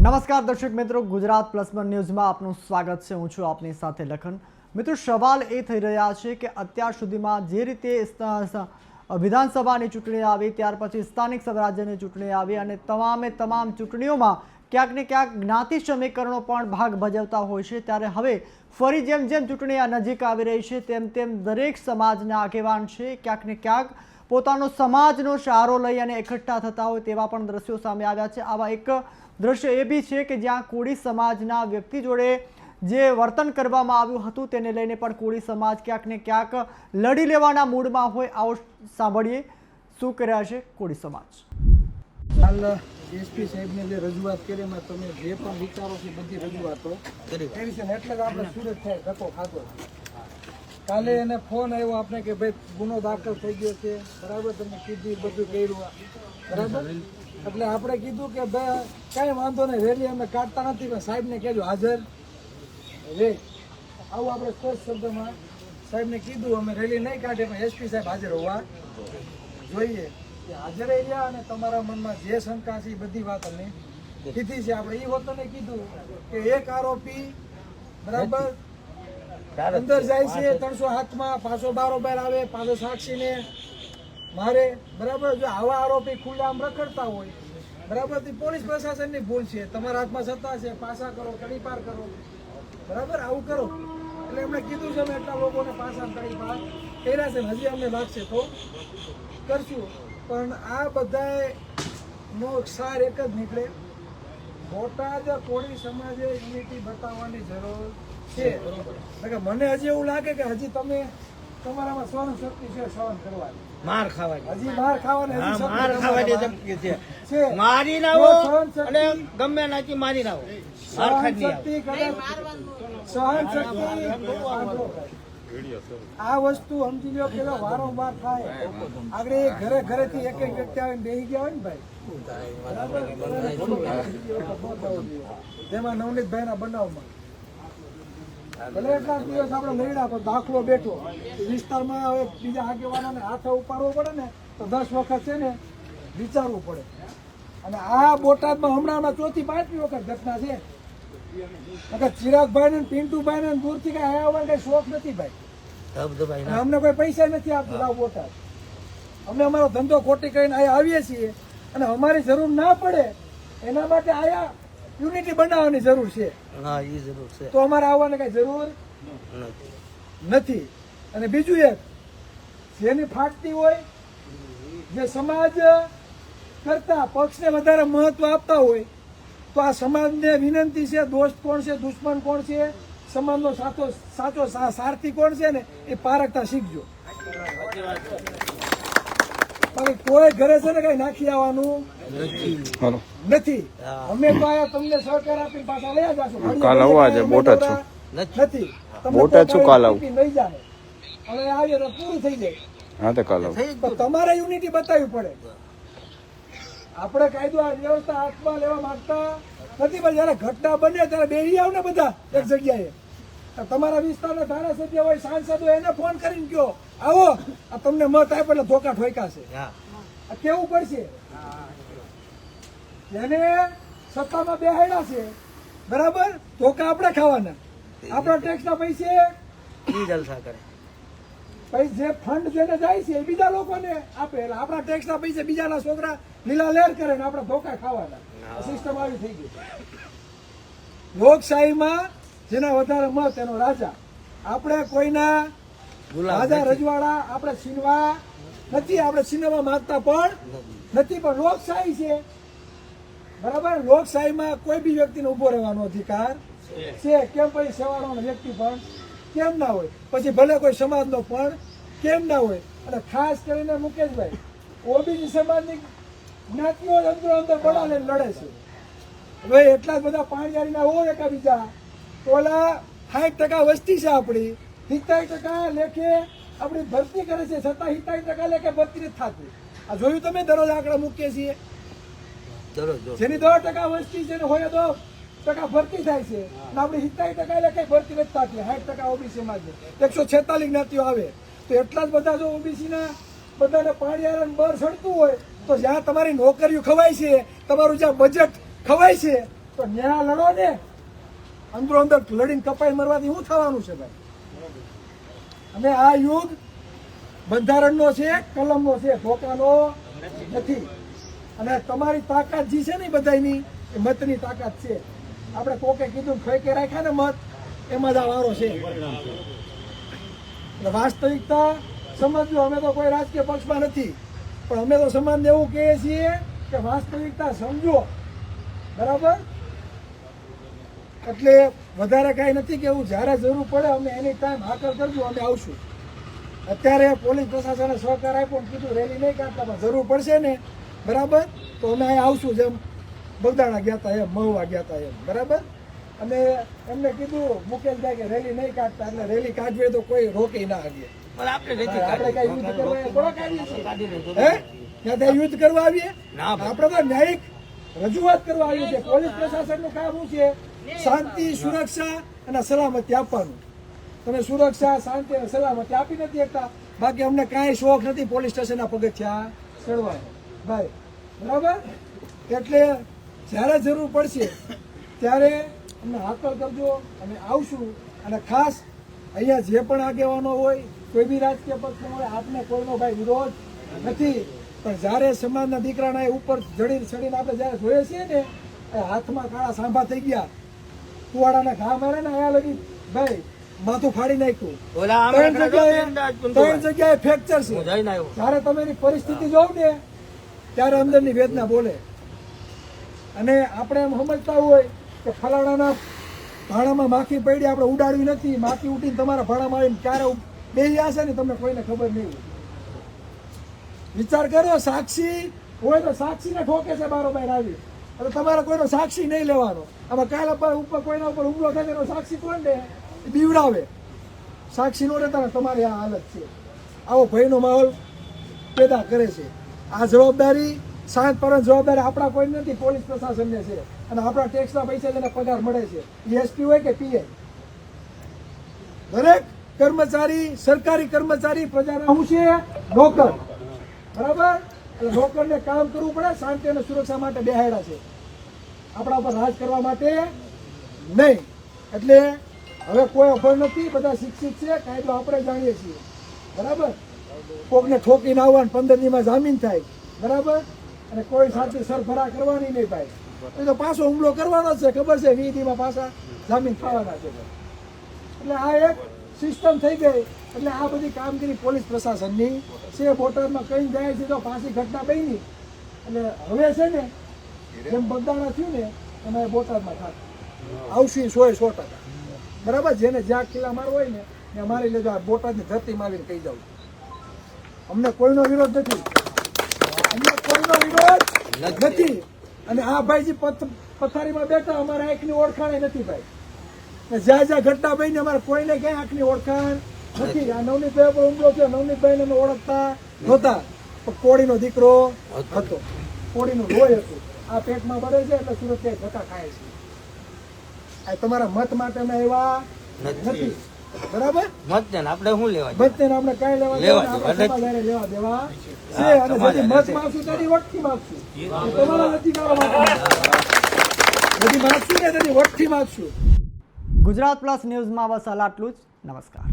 નમસ્કાર દર્શક મિત્રો, ગુજરાત પ્લસ વન ન્યૂઝમાં આપનું સ્વાગત છે। હું છું આપની સાથે લખન। મિત્રો, સવાલ એ થઈ રહ્યા છે કે અત્યાર સુધીમાં જે રીતે વિધાનસભાની ચૂંટણી આવી, ત્યાર પછી સ્થાનિક સ્વરાજ્યની ચૂંટણી આવી અને તમામ ચૂંટણીઓમાં ક્યાંક ને ક્યાંક જ્ઞાતિ સમીકરણો પણ ભાગ ભજવતા હોય છે, ત્યારે હવે ફરી જેમ જેમ ચૂંટણી નજીક આવી રહી છે તેમ દરેક સમાજના આગેવાન છે ક્યાંક ને ક્યાંક પોતાનો સમાજનો સહારો લઈ અને એકઠા થતા હોય તેવા પણ દ્રશ્યો સામે આવ્યા છે। આવા એક દ્રશ્ય એ બી છે કે જ્યાં કોળી સમાજના વ્યક્તિ જોડે જે વર્તન કરવામાં આવ્યું હતું તેને લઈને પણ કોળી સમાજ ક્યાંક ને ક્યાંક લડી લેવાના મૂડમાં હોય। આવો સાંભળીએ શું કર્યા છે કોળી સમાજ। હાલ એસપી સાહેબને જે રજૂઆત કરી એમાં તમે જે પણ વિચારો છે બધી રજૂઆતો કરી છે, એટલે જ આપણે સુરત થાય ધક્કો ખાતો। કાલે એને ફોન આવ્યો આપણે કે ભાઈ ગુનો દાખલ થઈ ગયો છે, બરાબર, તમે કીધું બધું કર્યું, બરાબર, એટલે આપણે કીધું કે ભાઈ કાંઈ વાંધો નહીં, રેલી અમે કાઢતા નથી, પણ સાહેબને કહેજો હાજર રે, આવું આપણે સ્પષ્ટ શબ્દમાં સાહેબને કીધું। અમે રેલી નહીં કાઢીએ પણ એસપી સાહેબ હાજર હોવા જોઈએ, હાજર રહ્યા અને તમારા મનમાં જે શંકા છે એ બધી વાત અમે કીધી છે। આપણે એ વખતે કીધું કે એક આરોપી બરાબર અંદર જાય છે 307માં, પાછો બારોબાર આવે, પાછો સાક્ષીને મારે, બરાબર। જો આવા આરોપી ખુલ્લામ રખડતા હોય, બરાબર, તો પોલીસ પ્રશાસનની ભૂલ છે, તમારા હાથમાં સત્તા છે, પાછા કરો, તડી પાર કરો, બરાબર, આવું કરો। એટલે એમણે કીધું છે અમે એટલા લોકોને પાછા તડી પાર કર્યા છે, હજી અમને લાગશે તો કરશું, પણ આ બધાનો સાર એક જ નીકળે, બોટાદ કોળી સમાજે યુનિટી બતાવવાની જરૂર છે। મને હજી એવું લાગે કે હજી તમે તમારામાં સહન શક્તિ છે, સહન કરવાની, માર ખાવાની, હજી માર ખાવાની, હજી માર ખાવાની ધમકી છે, છે। મારી નાવો અને ગમે નાચી મારી નાવો, માર ખાની શક્તિ સહન શક્તિ આ વસ્તુ સમજી લો કે વારંવાર થાય। આગળ એ ઘરે ઘરેથી એક વ્યક્તિ આવીને બેસી ગયા હોય ને ભાઈ, જેમાં નવનીતભાઈ ના બનાવમાં ભલે એટલા દિવસ આપણે લડ્યા તો દાખલો બેઠો વિસ્તારમાં, હવે બીજા આગેવાનોને હાથે ઉપાડવો પડે ને તો 10 વખત છે ને વિચારવું પડે। અને આ બોટાદમાં હમણાં 4થી 5મી વખત ઘટના છે। ચિરાગભાઈ ને પિન્ટુભાઈ ને દૂરથી કઈ આવવાનો કઈ શોખ નથી ભાઈ, અમને કોઈ પૈસા નથી આપતું લાવ બોટાદ, અમને અમારો ધંધો ખોટી કરીને અહીંયા આવીએ છીએ અને અમારી જરૂર ના પડે એના માટે આયા યુનિટી બનાવવાની જરૂર છે, તો અમારે આવવાની કઈ જરૂર નથી। અને બીજું એક, જેની ફાટતી હોય, જે સમાજ કરતા પક્ષને વધારે મહત્વ આપતા હોય, તો આ સમાજને વિનંતી છે, દોસ્ત કોણ છે, દુશ્મન કોણ છે, સમાજનો સાચો સારથી કોણ છે ને એ પારખતા શીખજો। કોઈ ઘરે છે ને કઈ નાખી આવવાનું નથી, અમે તો આયા તમને સહકાર આપી પાછા લઈ જશું, કાલ આવવા છે બોટાદ છું નથી, બોટાદ છું કાલ આવું લઈ જાય, હવે આવીએ તો પૂરું થઈ જાય। હા તો કાલ આવું, તમારે યુનિટી બતાવવી પડે। આપણે કાયદો આ વ્યવસ્થા હાથમાં લેવા માંગતા નથી, પણ જયારે ઘટના બને ત્યારે બેસી આવ ને બધા એક જગ્યાએ, તમારા વિસ્તારના ધારાસભ્ય હોય, સાંસદ હોય, એને ફોન કરીને કહો આવો આ તમને મત આપે એટલે ધોકા ઠોકાશે, કેવું પડશે। જેને સત્તામાં બેહાડ્યા છે, બરાબર, ધોકા આપણે ખાવાના, આપણા ટેક્સના પૈસે જલસા કરે, જે ફંડ જેને જાય છે એ બીજા લોકોને આપે, એટલે આપણા ટેક્સના પૈસે બીજાના છોકરા લીલા લહેર કરે ને આપણે ધોકા ખાવાના, સિસ્ટમ આવી થઈ ગઈ। લોકશાહીમાં જેના વધારે મત એનો રાજા, આપણે કોઈના રાજા રજવાડા આપણે છીનવા નથી, આપણે છીનવા માંગતા પણ નથી, પણ લોકશાહી છે, બરાબર, લોકશાહીમાં કોઈ બી વ્યક્તિને ઉભો રહેવાનો અધિકાર છે। કેમ પછી સેવાળાનો વ્યક્તિ પણ કેમ ના હોય, પછી ભલે કોઈ સમાજનો પણ કેમ ના હોય। અને ખાસ કરીને મુકેશભાઈ, ઓબીસી સમાજની જ્ઞાતિઓ અંદર બળાને લડે છે, હવે એટલા બધા પાણીયારીના હોય એકા બીજા, તો ઓલા 60% વસ્તી છે આપણી, 70% લેખે આપણી ભરતી કરે છે, છતાં 70% લેખે ભરતી નથી થતી। આ જોયું તમે, દરરોજ આંકડા મૂકીએ છીએ, જેની 10% વસ્તી છે ને હોય 10% ભરતી થાય છે, અને આપણી 70% લેખે ભરતી નથી થતી, 60% ઓબીસી માં 146 જ્ઞાતિઓ આવે, તો એટલા જ બધા જો ઓબીસી ના બધાને પાણીયારા બર સડતું હોય, તો જ્યાં તમારી નોકરીઓ ખવાય છે, તમારું જ્યાં બજેટ ખવાય છે, તો ન્યા લડો ને, અંદરો અંદર લડીને કપાઈ મરવાથી શું થવાનું છે ભાઈ? અને આ યુગ બંધારણનો છે, કલમનો છે, ધોકાનો નથી. અને તમારી તાકાત જે છે ને બધાની એ મતની તાકાત છે. આપણે કોકે કીધું ફેંકે રાખ્યા ને મત, એમાં જ આ વારો છે. એટલે વાસ્તવિકતા સમજજો. અમે તો કોઈ રાજકીય પક્ષમાં નથી, પણ અમે તો સમાજને એવું કહીએ છીએ કે વાસ્તવિકતા સમજો, બરાબર? એટલે વધારે કાંઈ નથી કેવું. જ્યારે જરૂર પડે અમે એની ટાઈમ હાકલ કરજો, અમે આવશું. અત્યારે પોલીસ પ્રશાસને સહકાર આપ્યો ને કીધું રેલી નહીં કાઢતા, પણ જરૂર પડશે ને, બરાબર, તો અમે અહીં આવશું. જેમ બગદાણા ગયા હતા એમ, મહુવા ગયા હતા એમ, બરાબર. અને એમને કીધું મુકેશભાઈ કે રેલી નહીં કાઢતા, એટલે રેલી કાઢવી હોય તો કોઈ રોકી ના આવીએ. પણ આપણે નથી આપણે કઈ યુદ્ધ કરવા થોડાક આવીએ છીએ? કાઢી લીધું. હે? ત્યાં ત્યાં યુદ્ધ કરવા આવીએ? ના ભાઈ. આપણે તો ન્યાયિક રજૂઆત કરવા આવીએ છીએ. પોલીસ પ્રશાસનનું કામ શું છે? શાંતિ, સુરક્ષા અને સલામતી આપવાનું. તમે સુરક્ષા, શાંતિ અને સલામતી આપી નથી શકતા. બાકી અમને કાંઈ શોખ નથી પોલીસ સ્ટેશનના પગથિયા ચડવાનો, ભાઈ, બરાબર? એટલે જ્યારે જરૂર પડશે ત્યારે અમને હાકલ કરજો, અમે આવશું. અને ખાસ અહીંયા જે પણ આગેવાનો હોય, કોઈ બી રાજકીય પક્ષનો હોય, આપને કોઈનો ભાઈ વિરોધ નથી, પણ જ્યારે સમાજના દીકરાના ઉપર ચડીને આપણે જ્યારે જોઈએ છીએ ને, એ હાથમાં કાળા સાંભા થઈ ગયા, કુવાડાના ઘા મારે ને અહીંયા લગી ભાઈ માથું ફાડી નાખ્યું. ઓલા આમ ત્રણ જગ્યાએ ફ્રેક્ચર છે. હું જઈને આવ્યો. જ્યારે તમે એની પરિસ્થિતિ જોવ ને ત્યારે અંદરની વેદના બોલે. અને આપણે એમ સમજતા હોય કે ફલાણાના ભાડામાં માખી પડી, આપણે ઉડાડવી નથી, માખી ઉડીને તમારા ભાડામાં આવીને ક્યારે બેસી હશે ને તમને કોઈને ખબર નહીં હોય. વિચાર કરો, સાક્ષી હોય તો સાક્ષીને ઠોકે છે બારોબાર આવી, અને તમારે કોઈનો સાક્ષી નહીં લેવાનો. આમાં કાલ ઉપર કોઈના ઉપર હુમલો થાય એનો સાક્ષી કોણ દે? એ બીવડાવે. સાક્ષી નો રહેતા તમારી આ હાલત છે. આવો ભયનો માહોલ પેદા કરે છે. આ જવાબદારી શાંત પર જવાબદારી આપણા કોઈ નથી, પોલીસ પ્રશાસનને છે. અને આપણા ટેક્સના પૈસા જેને પગાર મળે છે, એસપી હોય કે પીઆઈ, દરેક કર્મચારી, સરકારી કર્મચારી પ્રજાના શું છે? નોકર, બરાબર? એટલે નોકરને કામ કરવું પડે. શાંતિ અને સુરક્ષા માટે બેહાડ્યા છે, આપણા ઉપર રાજ કરવા માટે નહીં. એટલે હવે કોઈ અભર નથી, બધા શિક્ષિત છે, કાયદો આપણે જાણીએ છીએ, બરાબર? કોકને ઠોકીને આવવાનું, 15 દીમાં જામીન થાય, બરાબર? અને કોઈ સાથે સરભરા કરવાની નહીં ભાઈ. એ તો પાછો હુમલો કરવાનો જ છે, ખબર છે? 20 દીમાં પાછા જામીન થવાના છે. એટલે આ એક સિસ્ટમ થઈ ગઈ. એટલે આ બધી કામગીરી પોલીસ પ્રશાસનની છે. બોટાદમાં કઈ જાય છે તો પાછી ઘટના બની. એટલે હવે છે ને જેમ બગદાણા થયું ને એમાં બોટાદમાં થાય આવશે 100%, બરાબર? જેને જ્યાં કિલ્લા મારવો હોય ને એ મારી લેજો. આ બોટાદની ધરતીમાં આવીને કહી દઉં, અમને કોઈનો વિરોધ નથી, અમને કોઈનો વિરોધ નથી. અને આ ભાઈજી પથારીમાં બેઠા, અમારા આંખની ઓળખાણ નથી ભાઈ. જ્યાં જ્યાં ઘટના બની અમારે કોઈને ક્યાંય આંખની ઓળખાણ નથી. આ નવનીતભાઈ પર હુમલો થયો, નવનીતભાઈને અમે ઓળખતા નહોતા, પણ કોળીનો દીકરો હતો, કોળીનું લોહી હતું. આ પેટમાં બળે છે એટલે સુરત ક્યાંય ધક્કા ખાય છે. આ તમારા મત માટે અમે એવા નથી, બરાબર? મતદાન આપણે શું લેવા? મતદાન આપણે કઈ લેવા દેવા દેવા છે. અને જેથી મત માગશું તેની વટથી માગશું, તમારા અધિકારો માટે બધી માગશું ને તેની વટથી માગશું. ગુજરાત પ્લસ ન્યૂઝમાં બસ હાલ આટલું જ. નમસ્કાર.